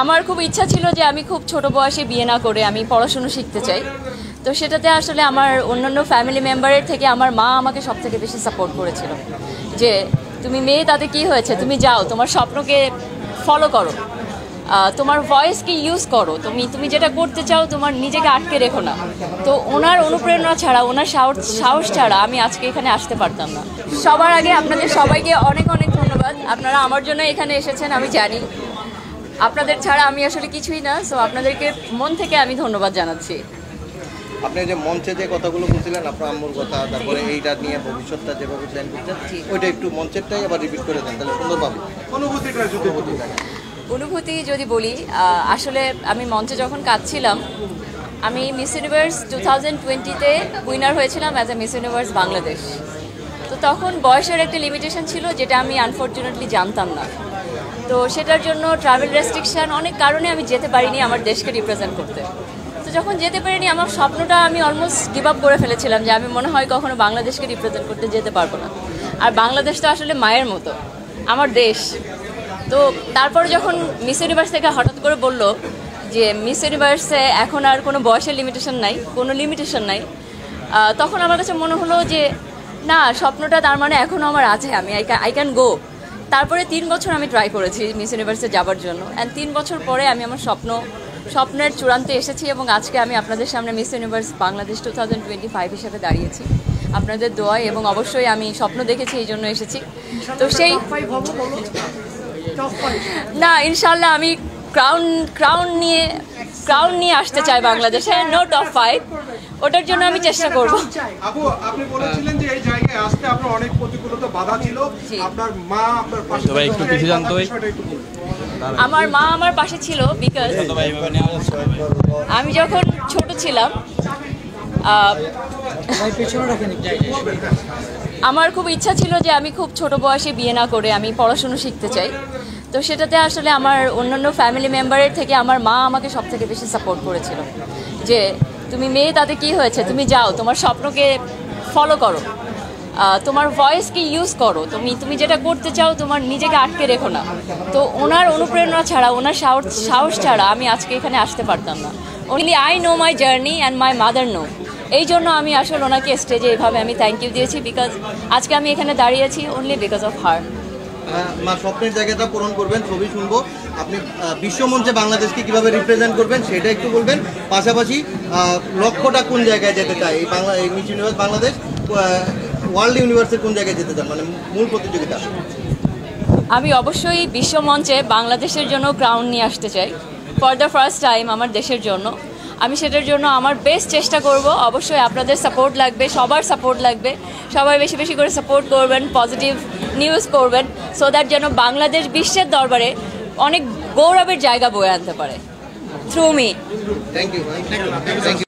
আমার খুব ইচ্ছা ছিল যে আমি খুব ছোট বয়সে বিয়ে না করে আমি পড়াশোনা শিখতে চাই। তো সেটাতে আসলে আমার অন্যান্য ফ্যামিলি মেম্বারের থেকে আমার মা আমাকে সবথেকে বেশি সাপোর্ট করেছিল যে তুমি মেয়ে, তাতে কি হয়েছে, তুমি যাও, তোমার স্বপ্নকে ফলো করো, তোমার ভয়েসকে ইউজ করো, তুমি যেটা করতে চাও তোমার নিজেকে আটকে রেখো না। তো ওনার অনুপ্রেরণা ছাড়া, ওনার সাহস ছাড়া আমি আজকে এখানে আসতে পারতাম না। সবার আগে আপনাদের সবাইকে অনেক অনেক ধন্যবাদ। আপনারা আমার জন্য এখানে এসেছেন, আমি জানি আপনাদের ছাড়া আমি আসলে কিছুই না। সো আপনাদেরকে মন থেকে আমি ধন্যবাদ জানাচ্ছি। আপনি যে মঞ্চে যে কথাগুলো বলছিলেন, আপনার আম্মুর কথা, তারপরে এইটা নিয়ে ভবিষ্যৎটা যেভাবে প্ল্যান করছেন, ওইটা একটু মঞ্চেরটাই আবার রিপিট করে দেন, তাহলে সুন্দর পাবেন। অনুভূতি যদি বলি, আসলে আমি মঞ্চে যখন কাঁদছিলাম, আমি মিস ইউনিভার্স 2020-তে উইনার হয়েছিলাম as a miss universe Bangladesh. তো তখন বয়সের একটা লিমিটেশন ছিল, যেটা আমি আনফর্চুনেটলি জানতাম না। তো সেটার জন্য ট্রাভেল রেস্ট্রিকশান, অনেক কারণে আমি যেতে পারিনি আমার দেশকে রিপ্রেজেন্ট করতে। তো যখন যেতে পারিনি, আমার স্বপ্নটা আমি অলমোস্ট গিভ আপ করে ফেলেছিলাম যে আমি মনে হয় কখনো বাংলাদেশকে রিপ্রেজেন্ট করতে যেতে পারবো না। আর বাংলাদেশ তো আসলে মায়ের মতো, আমার দেশ। তো তারপরে যখন মিস ইউনিভার্স থেকে হঠাৎ করে বলল যে মিস ইউনিভার্সে এখন আর কোনো বয়সের লিমিটেশন নাই, কোনো লিমিটেশন নাই, তখন আমার কাছে মনে হলো যে না, স্বপ্নটা তার মানে এখনও আমার আছে, আমি আই ক্যান গো। তারপরে 3 বছর আমি ট্রাই করেছি মিস ইউনিভার্সে যাবার জন্য, অ্যান্ড 3 বছর পরে আমি আমার স্বপ্নের চূড়ান্তে এসেছি এবং আজকে আমি আপনাদের সামনে মিস ইউনিভার্স বাংলাদেশ 2025 হিসেবে দাঁড়িয়েছি আপনাদের দোয়ায়, এবং অবশ্যই আমি স্বপ্ন দেখেছি, এই জন্য এসেছি। তো সেই না, ইনশাল্লাহ আমি ক্রাউন নিয়ে আসতে চাই বাংলাদেশে, নো টপ 5, ওটার জন্য আমি চেষ্টা করব। আপু, আপনি বলেছিলেন যে এই জায়গায় আসতে আপনার অনেক প্রতিকূলতা বাধা ছিল, আপনার মা আপনার পাশে ছিল, একটু কিছু জানতে হয়। আমার মা আমার পাশে ছিল বিকজ আমি যখন ছোট ছিলাম, আমার খুব ইচ্ছা ছিল যে আমি খুব ছোট বয়সে বিয়ে না করে আমি পড়াশোনা শিখতে চাই। তো সেটাতে আসলে আমার অন্যান্য ফ্যামিলি মেম্বারের থেকে আমার মা আমাকে সবথেকে বেশি সাপোর্ট করেছিল যে তুমি মেয়ে, তাতে কি হয়েছে, তুমি যাও, তোমার স্বপ্নকে ফলো করো, তোমার ভয়েসকে ইউজ করো, তুমি যেটা করতে চাও তোমার নিজেকে আটকে রেখো না। তো ওনার অনুপ্রেরণা ছাড়া, ওনার সাহস ছাড়া আমি আজকে এখানে আসতে পারতাম না। Only I know my journey and my mother know. এই জন্য আমি আসলে ওনাকে স্টেজে এভাবে আমি থ্যাংক ইউ দিয়েছি, বিকজ আজকে আমি এখানে দাঁড়িয়েছি অনলি বিকজ অফ হার। মা, স্বপ্নের জায়গাটা পূরণ করবেন, ছবি শুনবো। আপনি বিশ্বমঞ্চে বাংলাদেশকে কিভাবে রিপ্রেজেন্ট করবেন সেটা একটু বলবেন। পাশাপাশি লক্ষ্যটা কোন জায়গায় যেতে চাই, এই মিস ইউনিভার্স বাংলাদেশ ওয়ার্ল্ড ইউনিভার্সের কোন জায়গায় যেতে চান, মানে মূল প্রতিযোগিতা? আমি অবশ্যই বিশ্বমঞ্চে বাংলাদেশের জন্য ক্রাউন নিয়ে আসতে চাই ফর দ্য ফার্স্ট টাইম আমার দেশের জন্য। আমি সেটার জন্য আমার বেস্ট চেষ্টা করব। অবশ্যই আপনাদের সাপোর্ট লাগবে, সবার সাপোর্ট লাগবে। সবাই বেশি বেশি করে সাপোর্ট করবেন, পজিটিভ নিউজ করবেন, সো দ্যাট যেন বাংলাদেশ বিশ্বের দরবারে অনেক গৌরবের জায়গা বয়ে আনতে পারে থ্রু মি। Thank you.